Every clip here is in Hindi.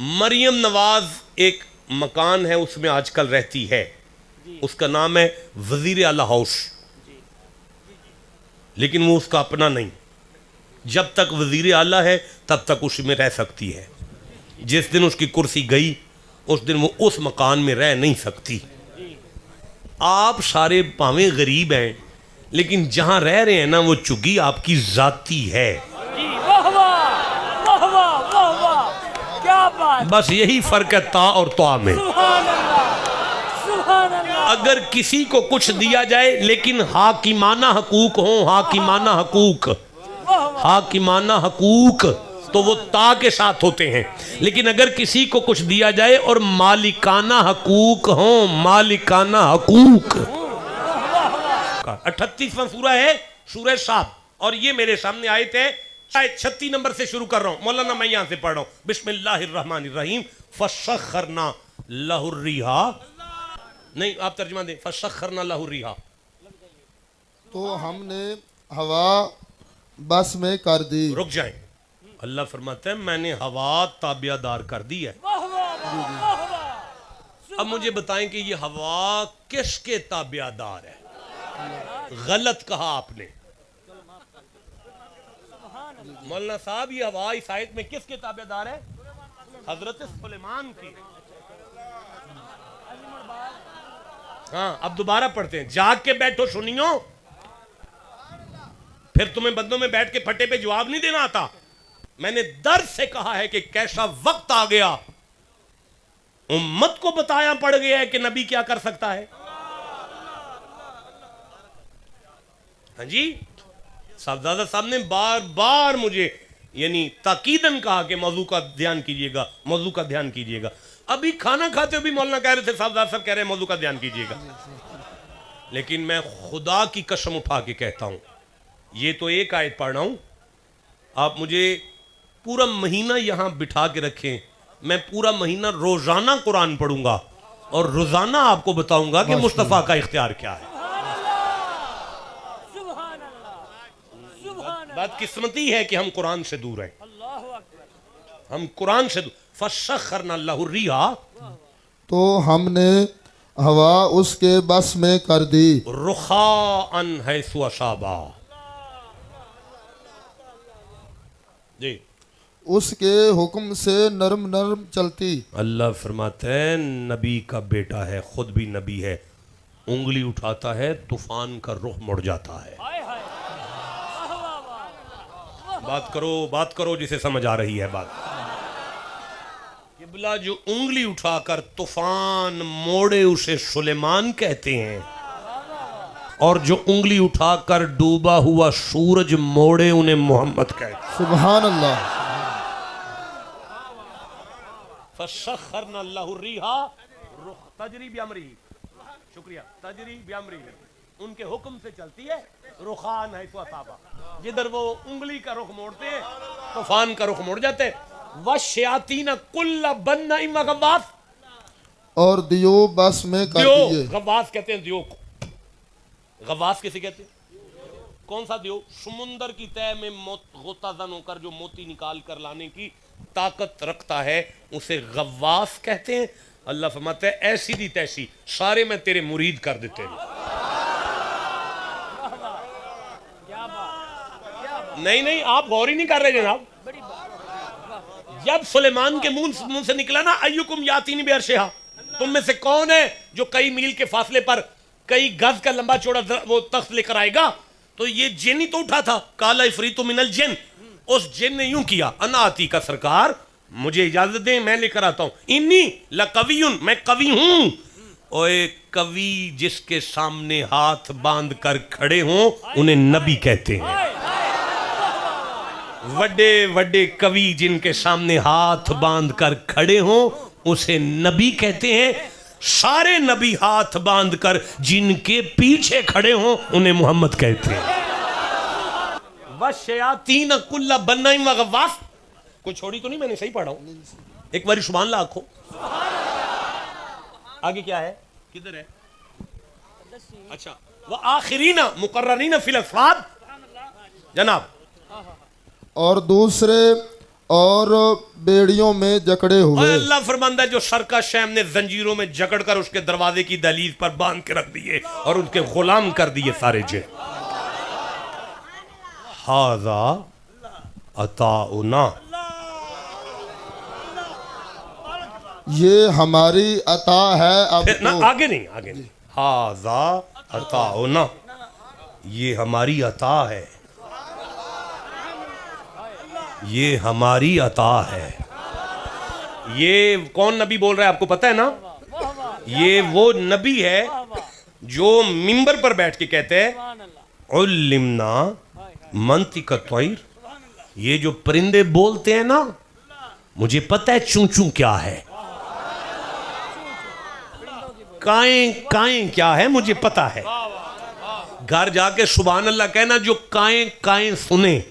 मरियम नवाज एक मकान है, उसमें आजकल रहती है, उसका नाम है वजीर आला हाउस, लेकिन वो उसका अपना नहीं। जब तक वजीर आला है तब तक उसमें रह सकती है। जिस दिन उसकी कुर्सी गई उस दिन वो उस मकान में रह नहीं सकती। आप सारे भावें गरीब हैं, लेकिन जहां रह रहे हैं ना वो चुगी आपकी जाती है। बस यही फर्क है ता और त्वा में। अगर किसी को कुछ दिया जाए लेकिन हाकिमाना हकूक हो, हाकिमाना हकूक, हाकिमाना हकूक, तो वो ता के साथ होते हैं। लेकिन अगर किसी को कुछ दिया जाए और मालिकाना हकूक हो, मालिकाना हकूक। 38वां सूरा है सूरह साद, और ये मेरे सामने आयत है, शायद 36 नंबर से शुरू कर रहा हूं। मौलाना मैं यहां से पढ़ रहा हूं। बिस्मिल्लाहिर्रहमानिर्रहीम। फसख्खरना लहुर्रिहा, नहीं आप तर्जुमा दें, फसख्खरना लहुर्रिहा, तो हमने हवा बस में कर दी। रुक जाएं, अल्लाह फरमाता है मैंने हवा ताबियादार कर दी है। अब मुझे बताएं कि ये हवा किसके ताबियादार है? गलत कहा आपने। मौलाना साहब ये हवा इस आयत में किसके ताबेदार है? हजरत सुलेमान की। हाँ, अब दोबारा पढ़ते हैं। जाग के बैठो सुनियो, फिर तुम्हें बंदों में बैठ के फटे पे जवाब नहीं देना आता। मैंने दर्द से कहा है कि कैसा वक्त आ गया, उम्मत को बताया पड़ गया है कि नबी क्या कर सकता है। हाँ जी, साहबजादा साहब ने बार बार मुझे यानी ताकीदन कहा कि मौजू का ध्यान कीजिएगा, मौजू का ध्यान कीजिएगा। अभी खाना खाते हुए भी मौलाना कह रहे थे, साहबजादा साहब कह रहे हैं मौजू का ध्यान कीजिएगा। लेकिन मैं खुदा की कसम उठा के कहता हूं, ये तो एक आयत पढ़ रहा हूं, आप मुझे पूरा महीना यहां बिठा के रखें, मैं पूरा महीना रोजाना कुरान पढ़ूंगा और रोजाना आपको बताऊंगा कि मुस्तफा का इख्तियार क्या है। बात किस्मती है कि हम कुरान से दूर हैं, हम कुरान से दूर। फसख्खरना लहुर्रिहा, तो हमने हवा उसके बस में कर दी। रुखाअन हैसु असाबा, जी उसके हुक्म से नरम नरम चलती। अल्लाह फरमाते हैं नबी का बेटा है, खुद भी नबी है, उंगली उठाता है तूफान का रुख मुड़ जाता है। बात करो जिसे समझ आ रही है बात। किबला जो उंगली उठाकर तूफान मोड़े उसे सुलेमान कहते हैं, और जो उंगली उठाकर डूबा हुआ सूरज मोड़े उन्हें मोहम्मद कहते हैं। सुभान अल्लाह। फसख्खरना लहुर्रिहा तजरी बिअमरिही, शुक्रिया, तजरी बिअमरिही, उनके हुक्म से चलती है। रुखान है असाबा, जिधर वो उंगली का रुख मोड़ते हैं तूफान का रुख मुड़ जाते हैं। वश्यातीन कुल्ल बन्नाइन व गव्वास, और दियो बस में कर दिए। गव्वास कहते हैं दियो को। गव्वास किसे कहते हैं? कौन सा दियो? समुंदर की तह में गोताजन होकर जो मोती निकाल कर लाने की ताकत रखता है, उसे गव्वास कहते हैं। अल्लाह फरमाता है ऐसी दी तैसी सारे मैं तेरे मुरीद कर देते हैं। नहीं आप गौर ही नहीं कर रहे जनाब। जब सुलेमान के मुंह से निकला ना अय्युकुम यातीनी बिअर्शिहा, तुम में से कौन है जो कई मील के फासले पर कई गज का लंबा चौड़ा वो तख्त लेकर आएगा, तो ये जिन ही तो उठा था, काला इफरीतु मिनल जिन। उस जिन ने यूं किया, अना आती का सरकार मुझे इजाजत दें मैं लेकर आता हूं, इन्नी लकवियुन, मैं कवि हूं। ओए कवि जिसके सामने हाथ बांध कर खड़े हों उन्हें नबी कहते हैं। वड्डे वड्डे कवि जिनके सामने हाथ बांध कर खड़े हों उसे नबी कहते हैं। सारे नबी हाथ बांध कर जिनके पीछे खड़े हों उन्हें मोहम्मद कहते हैं। वशयातीन कुल्ल बन्नाइन व गव्वास, कोई छोड़ी तो नहीं, मैंने सही पढ़ा हूं। एक बारी सुभान अल्लाह आखो। आगे क्या है, किधर है? अच्छा, वह आखिरीना मुकर्ररीना फिल अस्फाद, जनाब। और दूसरे और बेड़ियों में जकड़े और हुए। अल्लाह फरमाता है जो सरकश है हमने जंजीरों में जकड़ कर उसके दरवाजे की दहलीज पर बांध के रख दिए और उनके गुलाम कर दिए सारे जे। हाजा अताउना, ये हमारी अता है। अब फिर ना तो आगे नहीं, आगे नहीं। हाजा अताउना, ये हमारी अता है, ये हमारी अता है। ये कौन नबी बोल रहा है आपको पता है ना? ये वो नबी है जो मिंबर पर बैठ के कहते हैं उल्लिमना मंतिक तैर, ये जो परिंदे बोलते हैं ना, मुझे पता है चूं चूं क्या है, काएं काएं क्या है मुझे पता है। घर जाके सुभान अल्लाह कहना, जो काएं काएं सुने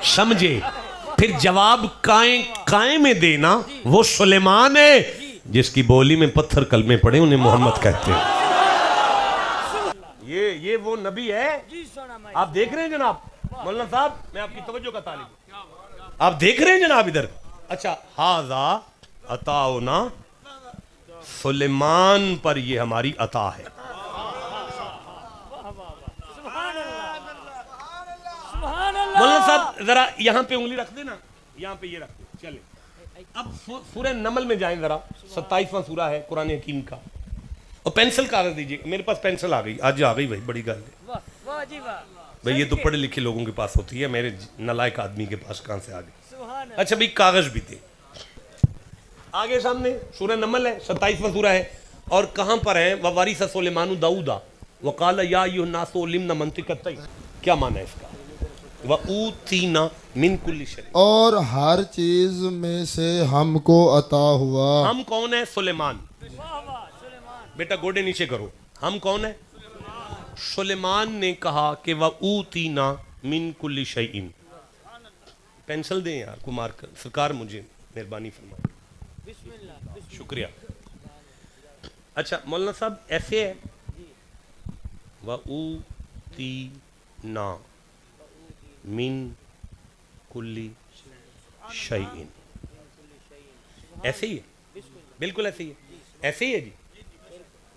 समझे फिर जवाब काएं काएं में देना, वो सुलेमान है जिसकी बोली में पत्थर कलमे पड़े, उन्हें मोहम्मद कहते हैं। ये वो नबी है। आप देख रहे हैं जनाब मौलाना साहब, मैं आपकी तवज्जो का तालिब, आप देख रहे हैं जनाब इधर। अच्छा, हाजा अताउना, सुलेमान पर ये हमारी अता है। मौलाना साहब जरा यहाँ पे उंगली रख देना, यहाँ पे ये रख दे। चले अब सूरह नमल में जाएं जरा, 27वां सूरा है कुरान हकीम का। और पेंसिल कागज दीजिए, मेरे पास पेंसिल आ गई, आज आ गई भाई, बड़ी गल है भाई, ये तो पढ़े लिखे लोगों के पास होती है, मेरे नालायक आदमी के पास कहां से आ गई। अच्छा भाई कागज भी थे आगे सामने, सूरह नमल है, 27वां सूरा है। और कहां पर है? ववारिस सुलेमान दाऊदा वकाल या अय्युहन्नासु उल्लिमना मंतिक तैर, क्या माना है इसका? वऊतीना मिन कुल्ली शै, और हर चीज में से हमको अता हुआ। हम कौन है? सुलेमान। बेटा गोडे नीचे करो, हम कौन है? सुलेमान ने कहा कि वऊतीना मिन कुल्ली शैइन। पेंसिल दें यार कुमार सरकार, मुझे मेहरबानी फरमाए, शुक्रिया। अच्छा मौलाना साहब ऐसे है, वऊतीना मिन कुल्ली शैइन, ऐसे ही है, बिल्कुल ऐसे ही है, ऐसे ही है जी,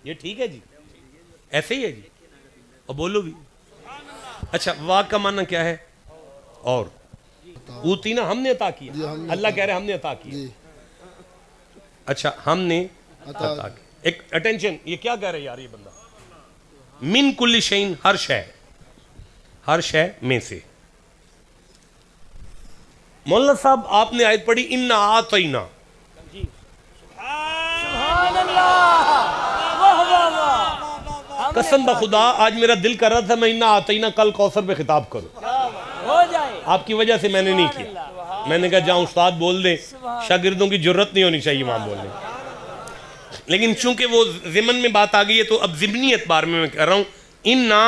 ये ठीक है जी, ऐसे ही है जी। और बोलो भी। अच्छा वाह का माना क्या है? और ऊतीना हमने अता किया, अल्लाह कह रहे हमने अता किया। अच्छा हमने अता किया। एक अटेंशन, ये क्या कह रहे यार ये बंदा? मिन कुल्ली शैइन, हर शय, हर शय में से। मौलाना साहब आपने आयत पढ़ी इन्ना आतैना, कसम बखुदा आज मेरा दिल कर रहा था मैं इन्ना आतैना कल कौसर पे खिताब करूं, आपकी वजह से मैंने नहीं किया। मैंने कहा जहां उस्ताद बोल दे, शागिर्दों की जरूरत नहीं होनी चाहिए वहां बोलने, लेकिन चूंकि वो ज़िमन में बात आ गई है तो अब ज़िमनी एतबार में मैं कह रहा हूं इन्ना,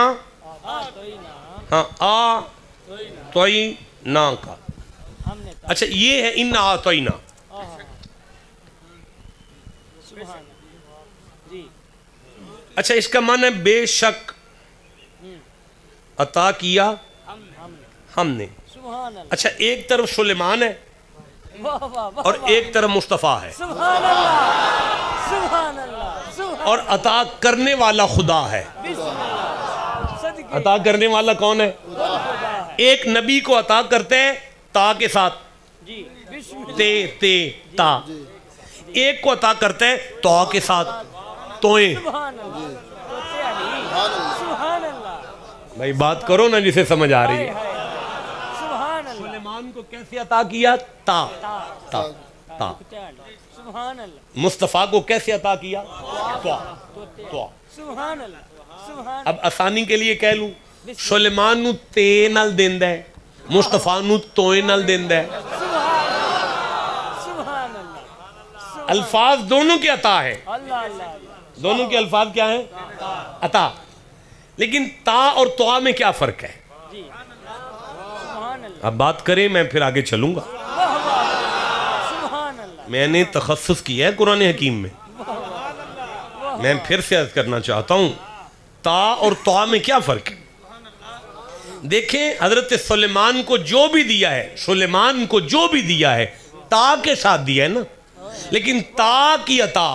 हाँ आ तोई ना का। अच्छा ये है इन्ना आतैना, अच्छा इसका माना है बेशक अता किया हमने। अच्छा एक तरफ सुलेमान है और एक तरफ मुस्तफ़ा है, और अता करने वाला खुदा है। अता करने वाला कौन है? एक नबी को अता करते हैं ता के साथ, ते ता। एक को अता करते हैं तो के साथ, तोए। भाई बात करो ना जिसे समझ आ रही है। सुलेमान को कैसे अता किया? ता ता ता। मुस्तफ़ा को कैसे अता किया? तो। अब आसानी के लिए कह लूं, सुलेमान नू ते नाल देंदा है, मुस्तफ़ा नू तोए नाल देंदा है। अल्फाज दोनों के अता है, दोनों के अल्फाज क्या है? अता। लेकिन ता और तोआ में क्या फर्क है? अब बात करें, मैं फिर आगे चलूंगा। मैंने तखस्सुस किया है कुरान हकीम में, मैं फिर से अर्ज करना चाहता हूं ता और तोआ में क्या फर्क है? देखें हजरत सुलेमान को जो भी दिया है, सुलेमान को जो भी दिया है ता के साथ दिया है ना, लेकिन ता की अता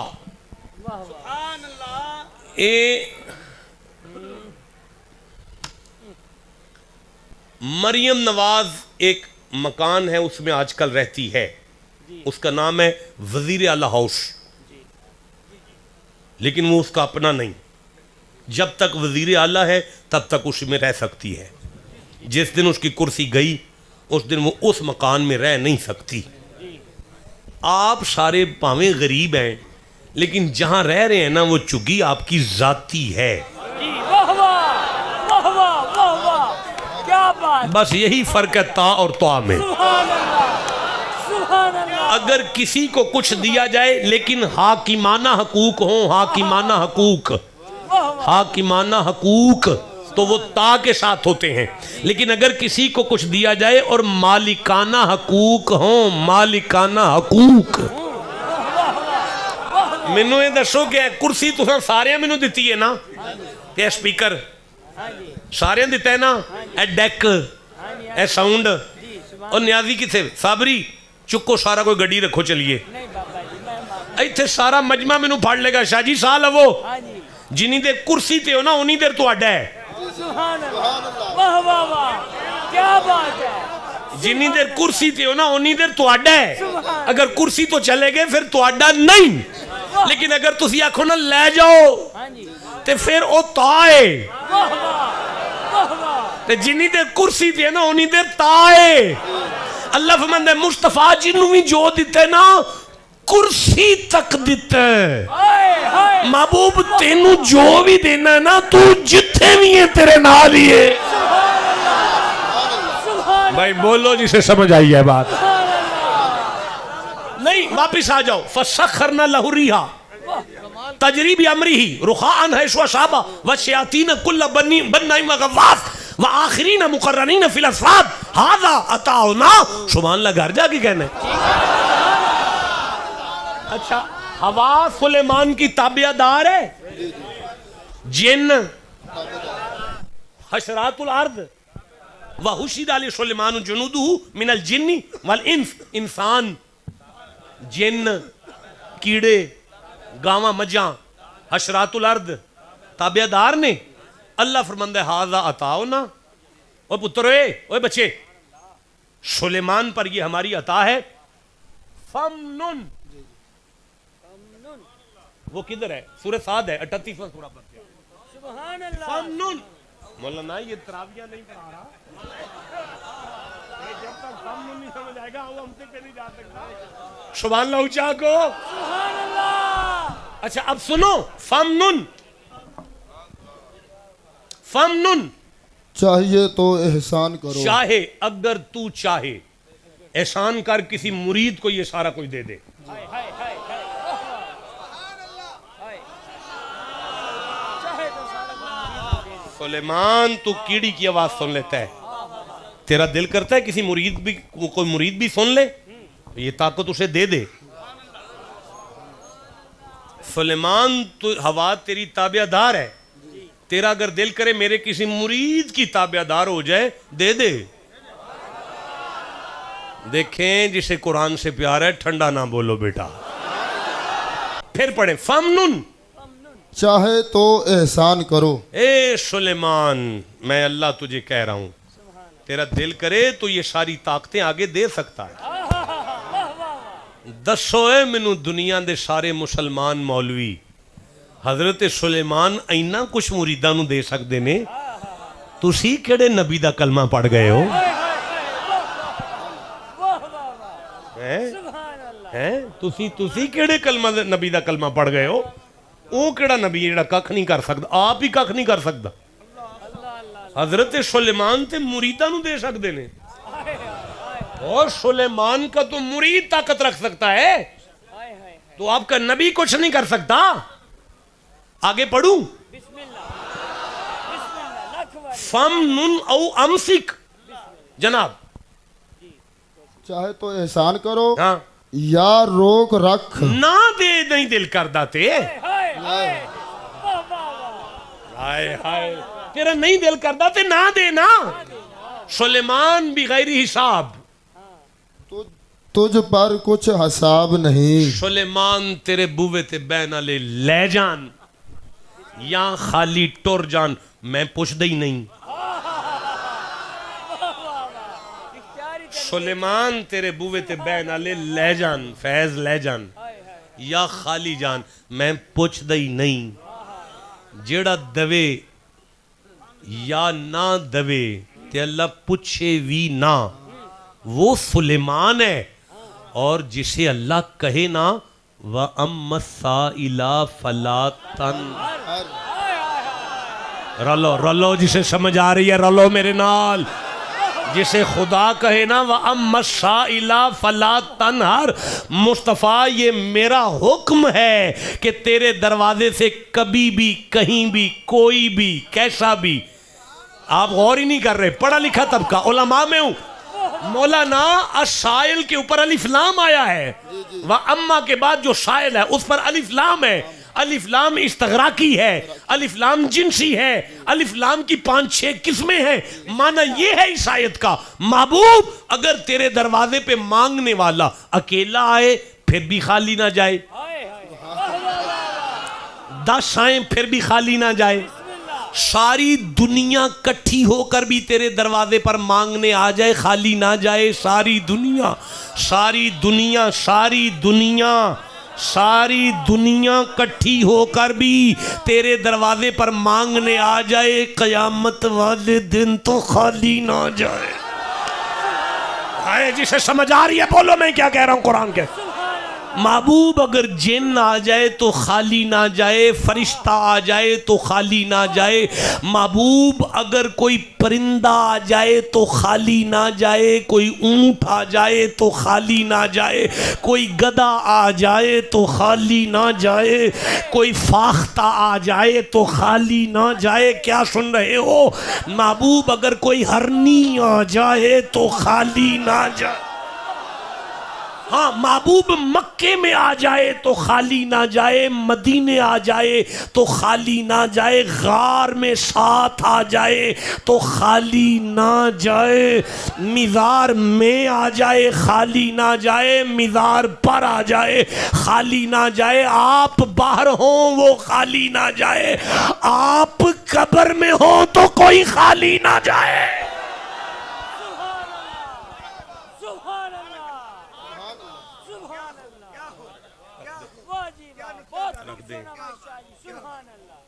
मरियम नवाज एक मकान है उसमें आजकल रहती है, उसका नाम है वजीर आला हाउस, लेकिन वो उसका अपना नहीं, जब तक वजीर आला है तब तक उसमें रह सकती है। जिस दिन उसकी कुर्सी गई उस दिन वो उस मकान में रह नहीं सकती। आप सारे भावें गरीब हैं लेकिन जहां रह रहे हैं ना वो चुगी आपकी जाती है। क्या बात, बस यही फर्क है ता और त्वा में। अगर किसी को कुछ दिया जाए लेकिन हाकिमाना हकूक हो, हाकिमाना हकूक, हाकिमाना हकूक, तो वो ता के साथ होते हैं। लेकिन अगर किसी को कुछ दिया जाए और मालिकाना हकूक हो, मालिकाना हकूक, मैनू ये दसो कि कुर्सी तुसां सारियां मैनू दिती है ना, ते स्पीकर सारियां दिता है ना, ए डेक, ए साउंड, और न्याजी किथे साबरी चुको सारा कोई गड्डी रखो चलिए, इत्थे सारा मजमा मैनू फड़ लेगा, शाह जी साह लवो, जिन्नी देर कुर्सी ते हो ना उन्नी देर तुहाडा है। वाह वाह वाह, क्या बात है। जिन्नी देर कुर्सी ते हो ना उन्नी देर तुहाडा है। अगर कुर्सी तो चले गए फिर तुहाडा नहीं, लेकिन अगर तुसी आखो ना ले जाओ ते फिर ओ ता है, ते जिन्नी देर कुर्सी ते है ना उन्नी देर ता है। अल्लाह फरमांदा है मुस्तफा जिन्नू भी जो दिते ना कुर्सी तक दिते, महबूब तेनू जो भी देना ना तू जिथे भी है तेरे नाल ही है। भाई बोलो जिसे समझ आई है बात। नहीं वापिस आ जाओ। फसखरना लहू रिहा तजरी भी अमरी ही रुखान है शाबा व शयातीन कुल्ल बन्नाई व गवास व आखिरीन मुकर्रनीन फिल अस्फाद हादा अताउना। सुभान अल्लाह, घर जाके कहना। अच्छा, हवा सुलेमान की ताबियादार है, जिन हशरातुल अर्द व हुशिद अली सुलेमान जुनूदुहु मिनल जिन्नी वल इंस, इंसान, जिन, कीड़े, गावां, मज्जां, हशरातुल अर्द ताबियादार ने। अल्लाह फरमांदा है हाजा अताओ ना, ओ पुत्र, ओए बच्चे, सुलेमान पर ये हमारी अता है। फमनुन, वो किधर है? सूरह साद है, 38वां सूरा पढ़ते हैं। सुभान अल्लाह। फमनुन, मौलाना ये तरावियां नहीं पढ़ा रहा, जब तक फमनुन नहीं समझ आएगा वो हमसे पे नहीं जा सकता। सुभान अल्लाह, ऊंचा को सुभान अल्लाह। अच्छा अब सुनो, फमनुन, फमनुन चाहिए तो एहसान करो, चाहे, अगर तू चाहे एहसान कर, किसी मुरीद को ये सारा कोई दे दे। हाय हाय हाय हाय, चाहे तो सारा सुलेमान तू कीड़ी की आवाज सुन लेता है, तेरा दिल करता है किसी मुरीद भी, कोई मुरीद भी सुन ले, ये ताकत उसे दे दे। सुलेमान तू हवा तेरी ताबियादार है, तेरा अगर दिल करे मेरे किसी मुरीद की ताबियादार हो जाए, दे दे। देखें जिसे कुरान से प्यार है ठंडा ना बोलो बेटा। फिर पढ़े, फमनुन, चाहे तो एहसान करो। ए सुलेमान, मैं अल्लाह तुझे कह रहा हूं, तेरा दिल करे तो ये सारी ताकतें आगे दे सकता है। दसो है मैनू दुनिया दे सारे मुसलमान मौलवी हजरत सुलेमान इन्ना कुछ मुरीदां नू दे सकते ने, तुसी केड़े नबी दा कलमा पढ़ गए हो? तुसी केड़े कलमा नबी दा कलमा पढ़ गए हो? वो केड़ा नबी जेड़ा कख नहीं कर सकता, आप ही कख नहीं कर सकता। हजरत सुलेमान ते मुरीदां नू दे सकते ने, और सुलेमान का तो मुरीद ताकत रख सकता है, तो आपका नबी कुछ नहीं कर सकता। आगे पढ़ू, फमनुन औ अमसिक, जनाब, चाहे तो एहसान करो, हाँ, या रोक रख। ना दे नहीं दिल करदा ते, हाय हाय, तेरा नहीं दिल करदा ते ना दे ना। सुलेमान भी गैरी हिसाब, तुझ पर कुछ हिसाब नहीं। सुलेमान तेरे बूवे ते बहन आले ले जान या खाली टुर जान, मैं पुछदा ही नहीं। सुलेमान तेरे बूवे ते बहन आले ले जान, फैज ले जान या खाली जान, मैं पुछदा ही नहीं। जेड़ा दवे या ना दवे ते अल्लाह पूछे भी ना, वो सुलेमान है। और जिसे अल्लाह कहे ना व अम्मसाइला फला तन, रलो रलो, जिसे समझ आ रही है रलो मेरे नाल। जिसे खुदा कहे ना व अम्मसाइला फला तनहर, मुस्तफ़ा ये मेरा हुक्म है कि तेरे दरवाजे से कभी भी कहीं भी कोई भी कैसा भी, आप गौर ही नहीं कर रहे, पढ़ा लिखा तबका उलमा में हूं, मौलाना अशाइल के ऊपर अलिफ लाम आया है, वह अम्मा के बाद जो शाइल है उस पर अलिफ लाम है। अलिफ लाम इस्तगराकी है, अलिफ लाम जिनसी है, अलिफ लाम की 5-6 किस्में हैं। माना ये है इस आयत का, महबूब अगर तेरे दरवाजे पे मांगने वाला अकेला आए फिर भी खाली ना जाए, 10 आए फिर भी खाली ना जाए, सारी दुनिया इकट्ठी होकर भी तेरे दरवाजे पर मांगने आ जाए खाली ना जाए। सारी दुनिया सारी दुनिया सारी दुनिया सारी दुनिया इकट्ठी होकर भी तेरे दरवाजे पर मांगने आ जाए, कयामत वाले दिन तो खाली ना जाए। जिसे समझ आ रही है बोलो मैं क्या कह रहा हूं कुरान के। महबूब अगर जिन आ जाए तो खाली ना जाए, फरिश्ता आ जाए तो खाली ना जाए। महबूब अगर कोई परिंदा आ जाए तो खाली ना जाए, कोई ऊंट आ जाए तो खाली ना जाए, कोई गधा आ जाए तो खाली ना जाए, कोई फाख्ता आ जाए तो खाली ना जाए। क्या सुन रहे हो? महबूब अगर कोई हरनी आ जाए तो खाली ना जाए। हाँ, महबूब मक्के में आ जाए तो खाली ना जाए, मदीने आ जाए तो खाली ना जाए, गार में साथ आ जाए तो खाली ना जाए, मिज़ार में आ जाए खाली ना जाए, मिज़ार पर आ जाए खाली ना जाए, आप बाहर हो वो खाली ना जाए, आप कब्र में हो तो कोई खाली ना जाए। सुभान अल्लाह।